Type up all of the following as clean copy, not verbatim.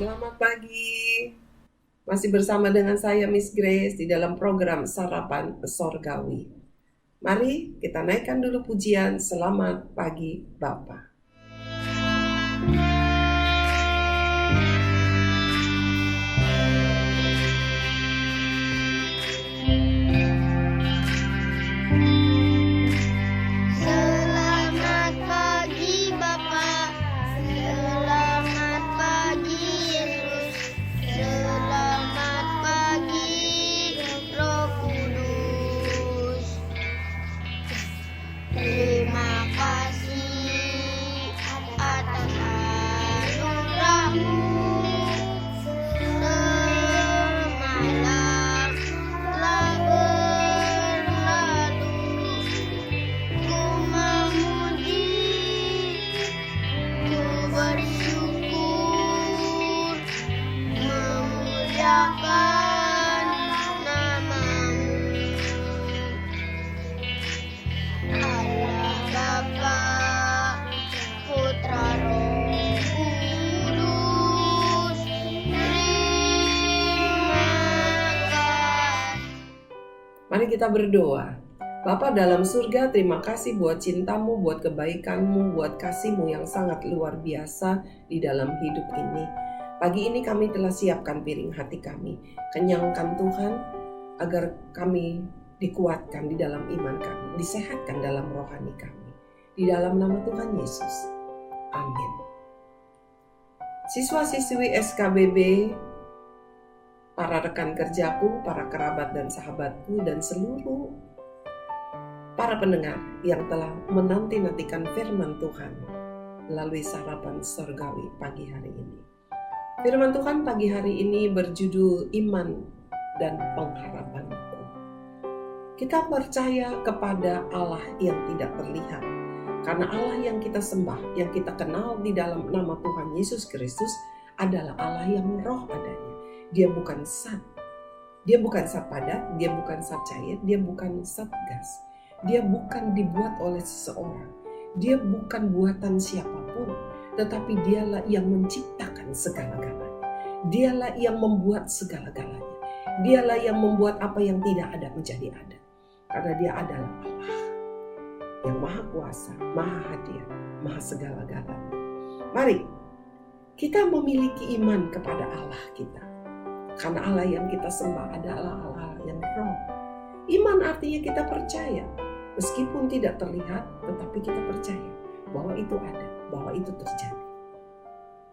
Selamat pagi. Masih bersama dengan saya Miss Grace di dalam program Sarapan Sorgawi. Mari kita naikkan dulu pujian Selamat Pagi Bapa. Selamat pagi Bapa, selamat pagi Yesus, selamat pagi Roh Kudus. Terima kasih atas anugerah-Mu. Semalam telah berlalu, ku memuji, ku bersyukur, memuliakan nama-Mu. Allah Bapa, Putra Roh Kudus, terima kasih. Mari kita berdoa. Bapa dalam surga, terima kasih buat cinta-Mu, buat kebaikan-Mu, buat kasih-Mu yang sangat luar biasa di dalam hidup ini. Pagi ini kami telah siapkan piring hati kami. Kenyangkan Tuhan, agar kami dikuatkan di dalam iman kami, disehatkan dalam rohani kami. Di dalam nama Tuhan Yesus. Amin. Siswa-siswi SKBB, para rekan kerjaku, para kerabat dan sahabatku, dan seluruh para pendengar yang telah menanti-nantikan firman Tuhan melalui sarapan sorgawi pagi hari ini. Firman Tuhan pagi hari ini berjudul Iman dan Pengharapanku. Kita percaya kepada Allah yang tidak terlihat, karena Allah yang kita sembah, yang kita kenal di dalam nama Tuhan Yesus Kristus adalah Allah yang roh adanya. Dia bukan zat, dia bukan zat padat, dia bukan zat cair, dia bukan zat gas. Dia bukan dibuat oleh seseorang, dia bukan buatan siapapun, tetapi dialah yang menciptakan segala-galanya. Dialah yang membuat segala-galanya. Dialah yang membuat apa yang tidak ada menjadi ada. Karena dia adalah Allah yang maha kuasa, maha hadir, maha segala-galanya. Mari kita memiliki iman kepada Allah kita. Karena Allah yang kita sembah adalah Allah yang roh. Iman artinya kita percaya. Meskipun tidak terlihat, tetapi kita percaya bahwa itu ada, bahwa itu terjadi.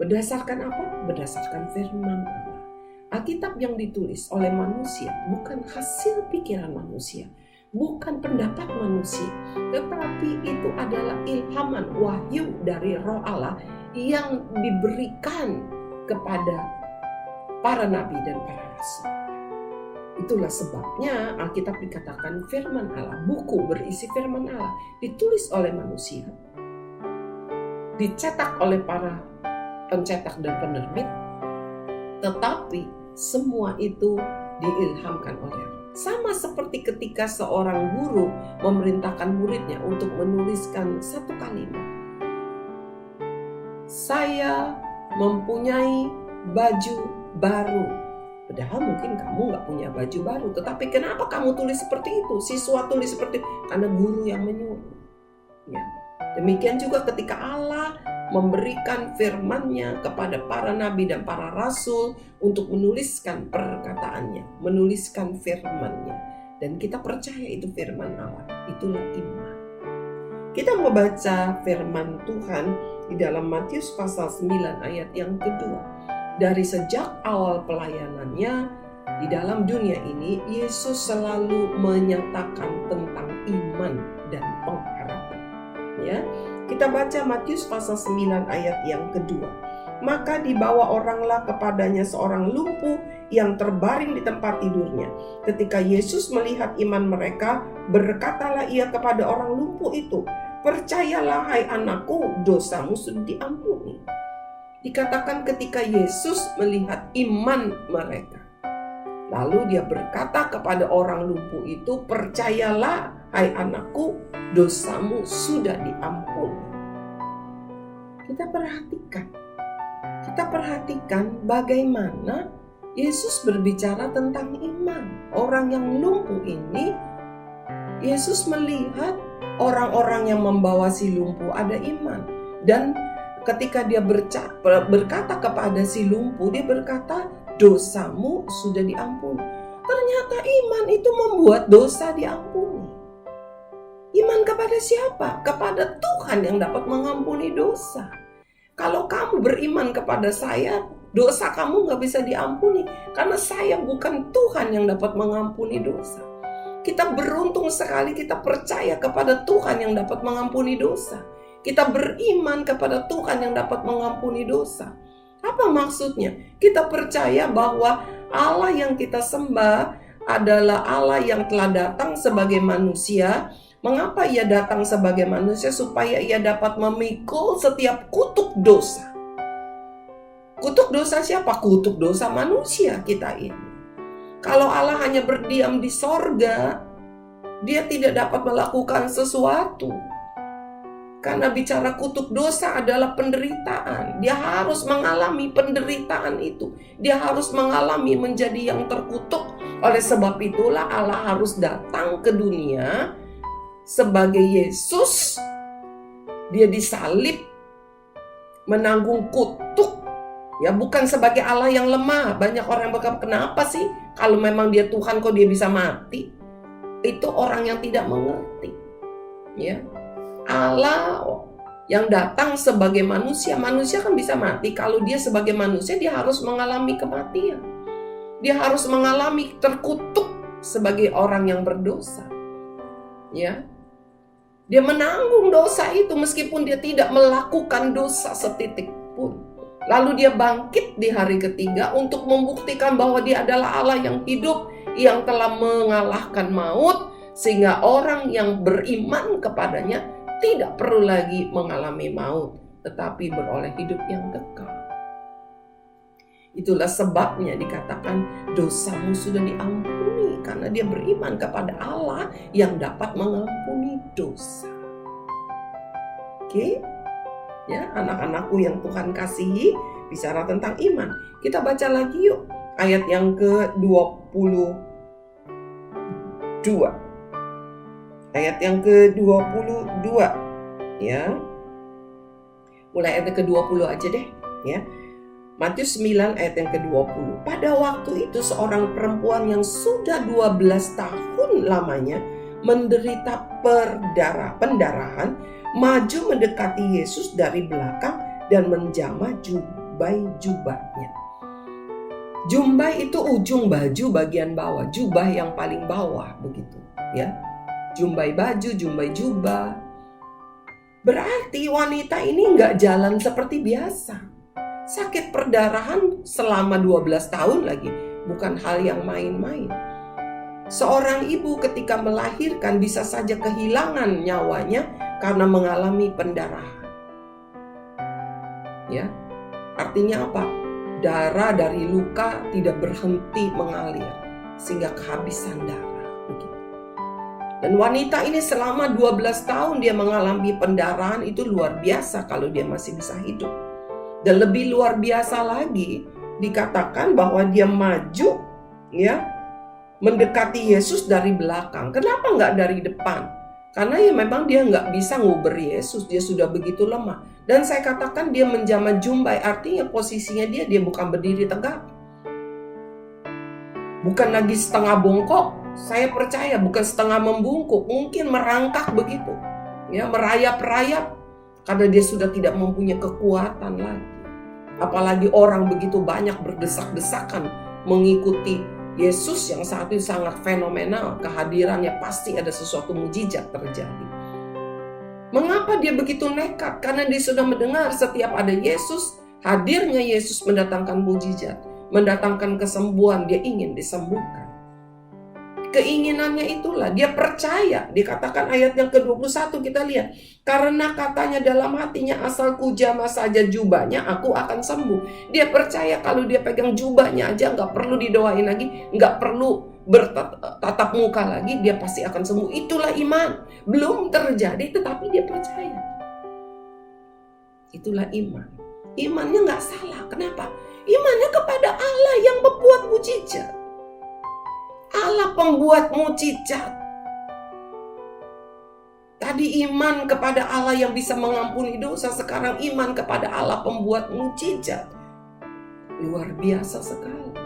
Berdasarkan apa? Berdasarkan firman Allah. Alkitab yang ditulis oleh manusia bukan hasil pikiran manusia, bukan pendapat manusia, tetapi itu adalah ilhaman, wahyu dari roh Allah yang diberikan kepada para nabi dan para rasul. Itulah sebabnya Alkitab dikatakan firman Allah, buku berisi firman Allah, ditulis oleh manusia, dicetak oleh para pencetak dan penerbit, tetapi semua itu diilhamkan oleh Allah. Sama seperti ketika seorang guru memerintahkan muridnya untuk menuliskan satu kalimat. Saya mempunyai baju baru. Padahal mungkin kamu gak punya baju baru, tetapi kenapa kamu tulis seperti itu? Siswa tulis seperti itu karena guru yang menyuruh. Ya. Demikian juga ketika Allah memberikan firman-Nya kepada para nabi dan para rasul untuk menuliskan perkataannya, menuliskan firman-Nya. Dan kita percaya itu firman Allah, itulah iman. Kita mau baca firman Tuhan di dalam Matius pasal 9 ayat yang kedua. Dari sejak awal pelayanannya di dalam dunia ini, Yesus selalu menyatakan tentang iman dan pengharapan. Ya, kita baca Matius pasal 9 ayat yang kedua. Maka dibawa oranglah kepadanya seorang lumpuh yang terbaring di tempat tidurnya. Ketika Yesus melihat iman mereka, berkatalah ia kepada orang lumpuh itu, "Percayalah hai anakku, dosamu sudah diampuni." Dikatakan ketika Yesus melihat iman mereka. Lalu dia berkata kepada orang lumpuh itu, "Percayalah hai anakku, dosamu sudah diampuni." Kita perhatikan kita perhatikan bagaimana Yesus berbicara tentang iman. Orang yang lumpuh ini, Yesus melihat orang-orang yang membawa si lumpuh ada iman. Dan ketika dia berkata kepada si lumpuh, dia berkata, dosamu sudah diampuni. Ternyata iman itu membuat dosa diampuni. Iman kepada siapa? Kepada Tuhan yang dapat mengampuni dosa. Kalau kamu beriman kepada saya, dosa kamu gak bisa diampuni. Karena saya bukan Tuhan yang dapat mengampuni dosa. Kita beruntung sekali kita percaya kepada Tuhan yang dapat mengampuni dosa. Kita beriman kepada Tuhan yang dapat mengampuni dosa. Apa maksudnya? Kita percaya bahwa Allah yang kita sembah adalah Allah yang telah datang sebagai manusia. Mengapa ia datang sebagai manusia? Supaya ia dapat memikul setiap kutuk dosa. Kutuk dosa siapa? Kutuk dosa manusia kita ini. Kalau Allah hanya berdiam di sorga, dia tidak dapat melakukan sesuatu. Karena bicara kutuk dosa adalah penderitaan. Dia harus mengalami penderitaan itu. Dia harus mengalami menjadi yang terkutuk. Oleh sebab itulah Allah harus datang ke dunia sebagai Yesus. Dia disalib, menanggung kutuk. Ya, bukan sebagai Allah yang lemah. Banyak orang yang berkata, kenapa sih kalau memang dia Tuhan kok dia bisa mati? Itu orang yang tidak mengerti. Ya, Allah yang datang sebagai manusia. Manusia kan bisa mati. Kalau dia sebagai manusia, dia harus mengalami kematian. Dia harus mengalami terkutuk sebagai orang yang berdosa. Ya, dia menanggung dosa itu meskipun dia tidak melakukan dosa setitik pun. Lalu dia bangkit di hari ketiga untuk membuktikan bahwa dia adalah Allah yang hidup, yang telah mengalahkan maut, sehingga orang yang beriman kepadanya tidak perlu lagi mengalami maut, tetapi beroleh hidup yang kekal. Itulah sebabnya dikatakan dosamu sudah diampuni, karena dia beriman kepada Allah yang dapat mengampuni dosa. Oke? Ya, anak-anakku yang Tuhan kasihi, bicara tentang iman. Kita baca lagi yuk ayat yang ke-22. Ayat yang ke-22 ya. Mulai ayat ke-20 aja deh ya. Matius 9 ayat yang ke-20. Pada waktu itu seorang perempuan yang sudah 12 tahun lamanya menderita pendarahan maju mendekati Yesus dari belakang dan menjamah jubahnya. Jumbai itu ujung baju bagian bawah, jubah yang paling bawah begitu, ya. Jumbai baju, jumbai jubah. Berarti wanita ini nggak jalan seperti biasa. Sakit perdarahan selama 12 tahun lagi, bukan hal yang main-main. Seorang ibu ketika melahirkan bisa saja kehilangan nyawanya karena mengalami pendarahan. Ya, artinya apa? Darah dari luka tidak berhenti mengalir sehingga kehabisan darah. Begitu. Dan wanita ini selama 12 tahun dia mengalami pendarahan, itu luar biasa kalau dia masih bisa hidup. Dan lebih luar biasa lagi dikatakan bahwa dia maju, ya, mendekati Yesus dari belakang. Kenapa nggak dari depan? Karena ya memang dia nggak bisa nguber Yesus, dia sudah begitu lemah. Dan saya katakan dia menjamah jumbai, artinya posisinya dia bukan berdiri tegak. Bukan lagi setengah bongkok, saya percaya bukan setengah membungkuk, mungkin merangkak begitu. Ya, merayap-rayap karena dia sudah tidak mempunyai kekuatan lagi. Apalagi orang begitu banyak berdesak-desakan mengikuti Yesus yang saat itu sangat fenomenal, kehadirannya pasti ada sesuatu mujizat terjadi. Mengapa dia begitu nekat? Karena dia sudah mendengar setiap ada Yesus, hadirnya Yesus mendatangkan mujizat, mendatangkan kesembuhan, dia ingin disembuhkan. Keinginannya itulah, dia percaya. Dikatakan ayat yang ke-21 kita lihat. Karena katanya dalam hatinya, asal ku jamah saja jubahnya, aku akan sembuh. Dia percaya kalau dia pegang jubahnya aja, gak perlu didoain lagi, gak perlu bertatap muka lagi, dia pasti akan sembuh. Itulah iman. Belum terjadi tetapi dia percaya. Itulah iman. imannya nggak salah. Kenapa? Imannya kepada Allah yang membuat mukjizat. Allah pembuat mukjizat. Tadi iman kepada Allah yang bisa mengampuni dosa, sekarang iman kepada Allah pembuat mukjizat. Luar biasa sekali.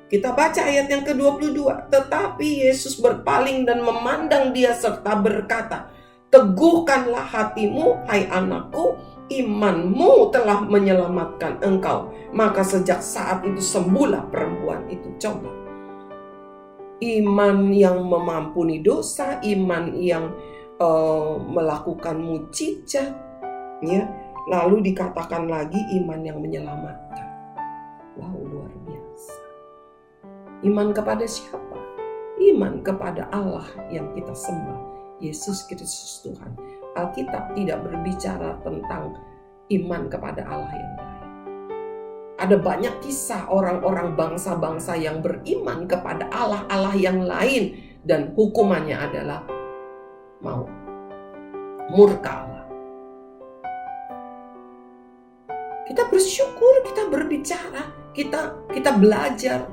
Kita baca ayat yang ke-22. Tetapi Yesus berpaling dan memandang dia serta berkata, teguhkanlah hatimu, hai anakku, imanmu telah menyelamatkan engkau. Maka sejak saat itu sembuhlah perempuan itu. Coba. Iman yang mengampuni dosa, iman yang melakukan mukjizat, ya. Lalu dikatakan lagi iman yang menyelamatkan. Wow, luar biasa. Iman kepada siapa? Iman kepada Allah yang kita sembah, Yesus Kristus Tuhan. Alkitab tidak berbicara tentang iman kepada Allah yang lain. Ada banyak kisah orang-orang bangsa-bangsa yang beriman kepada Allah yang lain, dan hukumannya adalah maut, murka Allah. Kita bersyukur, kita berbicara, kita belajar,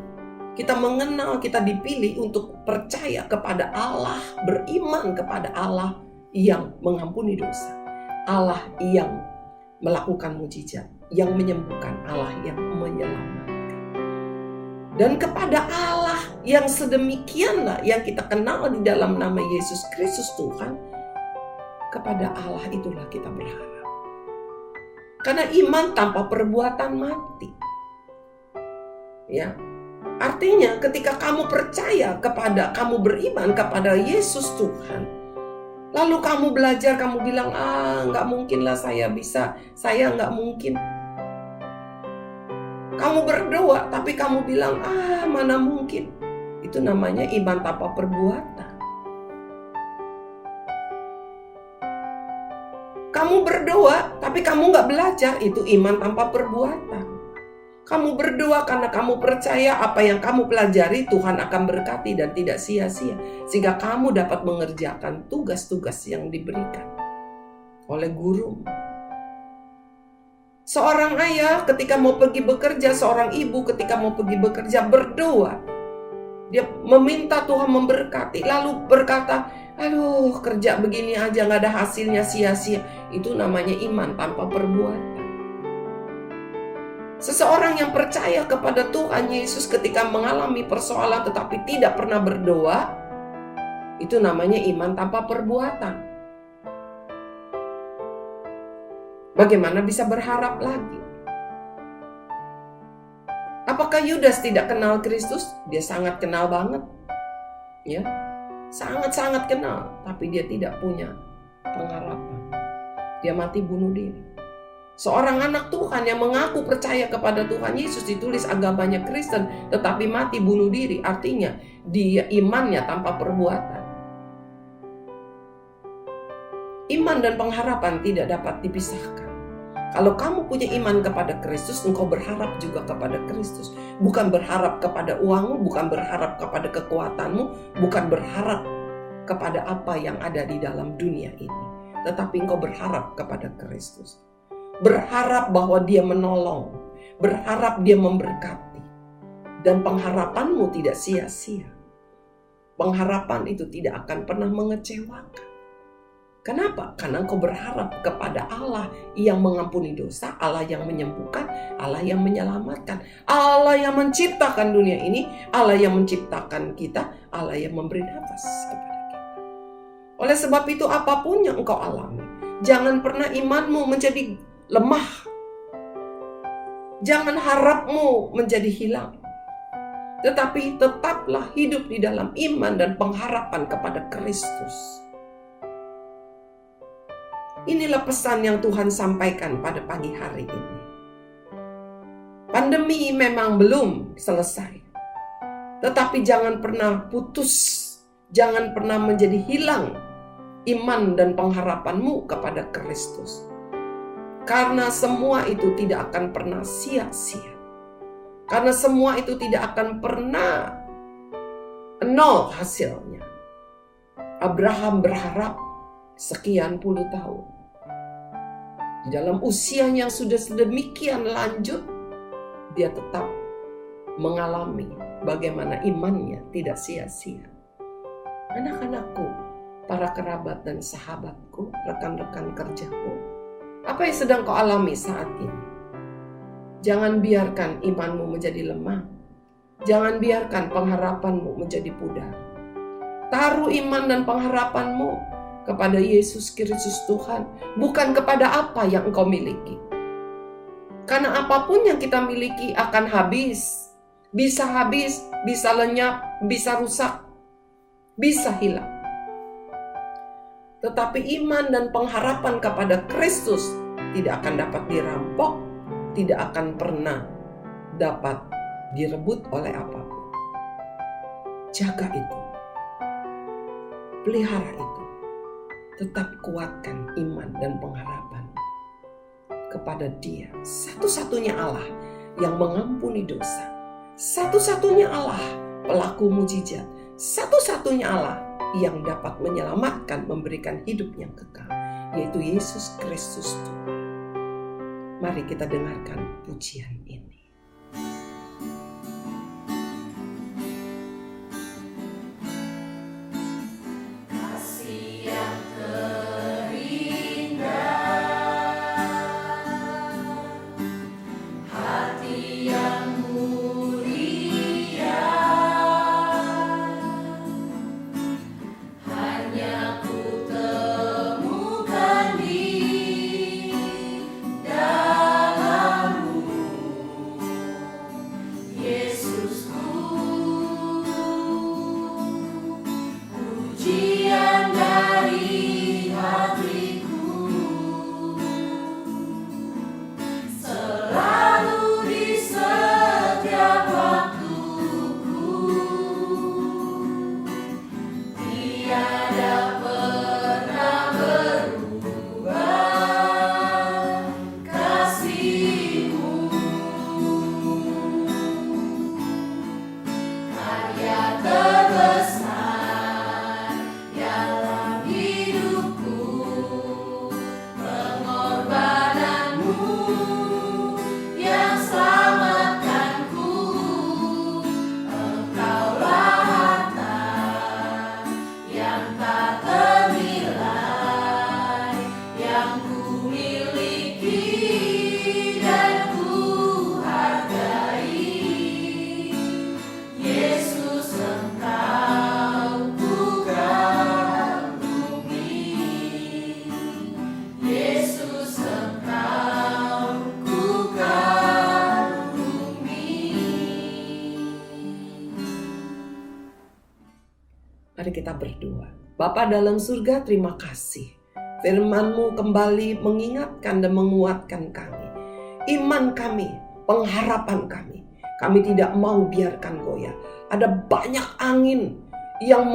kita mengenal, kita dipilih untuk percaya kepada Allah, beriman kepada Allah yang mengampuni dosa, Allah yang melakukan mukjizat, yang menyembuhkan, Allah yang menyelamatkan. Dan kepada Allah yang sedemikianlah yang kita kenal di dalam nama Yesus Kristus Tuhan, kepada Allah itulah kita berharap. Karena iman tanpa perbuatan mati. Ya. Artinya ketika kamu percaya kepada, kamu beriman kepada Yesus Tuhan, lalu kamu belajar, kamu bilang, nggak mungkin lah saya bisa, saya nggak mungkin. Kamu berdoa, tapi kamu bilang, mana mungkin. Itu namanya iman tanpa perbuatan. Kamu berdoa, tapi kamu nggak belajar, itu iman tanpa perbuatan. Kamu berdoa karena kamu percaya apa yang kamu pelajari Tuhan akan berkati dan tidak sia-sia. Sehingga kamu dapat mengerjakan tugas-tugas yang diberikan oleh guru. Seorang ayah ketika mau pergi bekerja, seorang ibu ketika mau pergi bekerja berdoa. Dia meminta Tuhan memberkati, lalu berkata, aduh kerja begini aja gak ada hasilnya, sia-sia. Itu namanya iman tanpa perbuatan. Seseorang yang percaya kepada Tuhan Yesus ketika mengalami persoalan tetapi tidak pernah berdoa, itu namanya iman tanpa perbuatan. Bagaimana bisa berharap lagi? Apakah Yudas tidak kenal Kristus? Dia sangat kenal banget. Ya, sangat-sangat kenal, tapi dia tidak punya pengharapan. Dia mati bunuh diri. Seorang anak Tuhan yang mengaku percaya kepada Tuhan Yesus, ditulis agamanya Kristen, tetapi mati bunuh diri. Artinya dia imannya tanpa perbuatan. Iman dan pengharapan tidak dapat dipisahkan. Kalau kamu punya iman kepada Kristus, engkau berharap juga kepada Kristus. Bukan berharap kepada uangmu, bukan berharap kepada kekuatanmu, bukan berharap kepada apa yang ada di dalam dunia ini. Tetapi engkau berharap kepada Kristus. Berharap bahwa dia menolong, berharap dia memberkati. Dan pengharapanmu tidak sia-sia. Pengharapan itu tidak akan pernah mengecewakan. Kenapa? Karena engkau berharap kepada Allah yang mengampuni dosa, Allah yang menyembuhkan, Allah yang menyelamatkan, Allah yang menciptakan dunia ini, Allah yang menciptakan kita, Allah yang memberi nafas kepada kita. Oleh sebab itu apapun yang engkau alami, jangan pernah imanmu menjadi lemah. Jangan harapmu menjadi hilang. Tetapi tetaplah hidup di dalam iman dan pengharapan kepada Kristus. Inilah pesan yang Tuhan sampaikan pada pagi hari ini. Pandemi memang belum selesai. Tetapi jangan pernah putus. Jangan pernah menjadi hilang iman dan pengharapanmu kepada Kristus. Karena semua itu tidak akan pernah sia-sia. Karena semua itu tidak akan pernah nol hasilnya. Abraham berharap sekian puluh tahun. Di dalam usianya yang sudah sedemikian lanjut, dia tetap mengalami bagaimana imannya tidak sia-sia. Anak-anakku, para kerabat dan sahabatku, rekan-rekan kerjaku, apa yang sedang kau alami saat ini? Jangan biarkan imanmu menjadi lemah. Jangan biarkan pengharapanmu menjadi pudar. Taruh iman dan pengharapanmu kepada Yesus Kristus Tuhan, bukan kepada apa yang engkau miliki. Karena apapun yang kita miliki akan habis, bisa lenyap, bisa rusak, bisa hilang. Tetapi iman dan pengharapan kepada Kristus tidak akan dapat dirampok, tidak akan pernah dapat direbut oleh apapun. Jaga itu, pelihara itu, tetap kuatkan iman dan pengharapan kepada Dia, satu-satunya Allah yang mengampuni dosa, satu-satunya Allah pelaku mujizat, satu-satunya Allah yang dapat menyelamatkan, memberikan hidup yang kekal, yaitu Yesus Kristus Tuhan. Mari kita dengarkan pujian ini. Mari kita berdoa. Bapa dalam surga, terima kasih. Firman-Mu kembali mengingatkan dan menguatkan kami. Iman kami, pengharapan kami. Kami tidak mau biarkan goyah. Ada banyak angin yang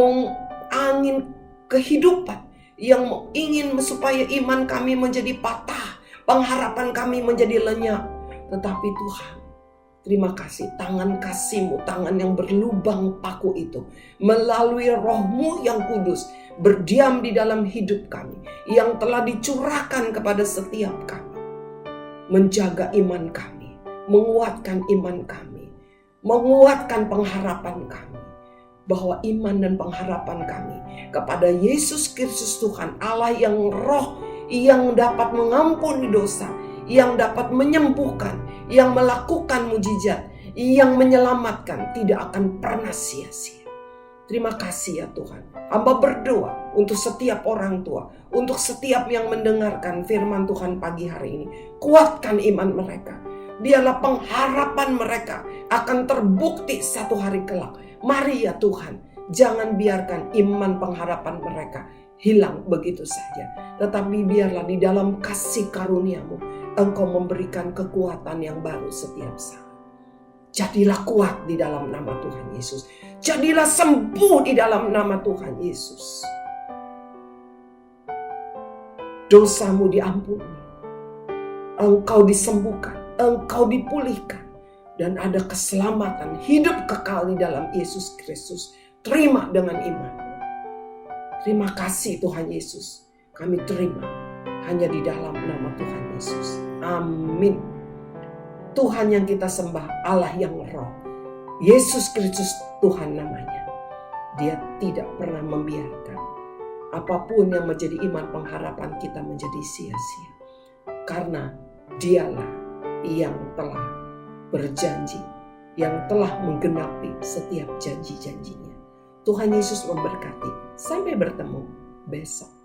angin kehidupan, yang ingin supaya iman kami menjadi patah, pengharapan kami menjadi lenyap. Tetapi Tuhan, terima kasih, tangan kasih-Mu, tangan yang berlubang paku itu, melalui Roh-Mu yang kudus, berdiam di dalam hidup kami, yang telah dicurahkan kepada setiap kami. Menjaga iman kami, menguatkan iman kami, menguatkan pengharapan kami. Bahwa iman dan pengharapan kami kepada Yesus Kristus Tuhan, Allah yang roh, yang dapat mengampuni dosa, yang dapat menyembuhkan, yang melakukan mujizat, yang menyelamatkan, tidak akan pernah sia-sia. Terima kasih ya Tuhan. Hamba berdoa untuk setiap orang tua, untuk setiap yang mendengarkan firman Tuhan pagi hari ini. Kuatkan iman mereka. Biarlah pengharapan mereka akan terbukti satu hari kelak. Mari ya Tuhan, jangan biarkan iman pengharapan mereka hilang begitu saja. Tetapi biarlah di dalam kasih karunia-Mu, Engkau memberikan kekuatan yang baru setiap saat. Jadilah kuat di dalam nama Tuhan Yesus. Jadilah sembuh di dalam nama Tuhan Yesus. Dosamu diampuni. Engkau disembuhkan. Engkau dipulihkan. Dan ada keselamatan, hidup kekal di dalam Yesus Kristus. Terima dengan iman. Terima kasih Tuhan Yesus. Kami terima. hanya di dalam nama Tuhan Yesus. Amin. Tuhan yang kita sembah, Allah yang roh, Yesus Kristus Tuhan namanya. Dia tidak pernah membiarkan apapun yang menjadi iman pengharapan kita menjadi sia-sia. Karena Dialah yang telah berjanji, yang telah menggenapi setiap janji-janjinya. Tuhan Yesus memberkati. Sampai bertemu besok.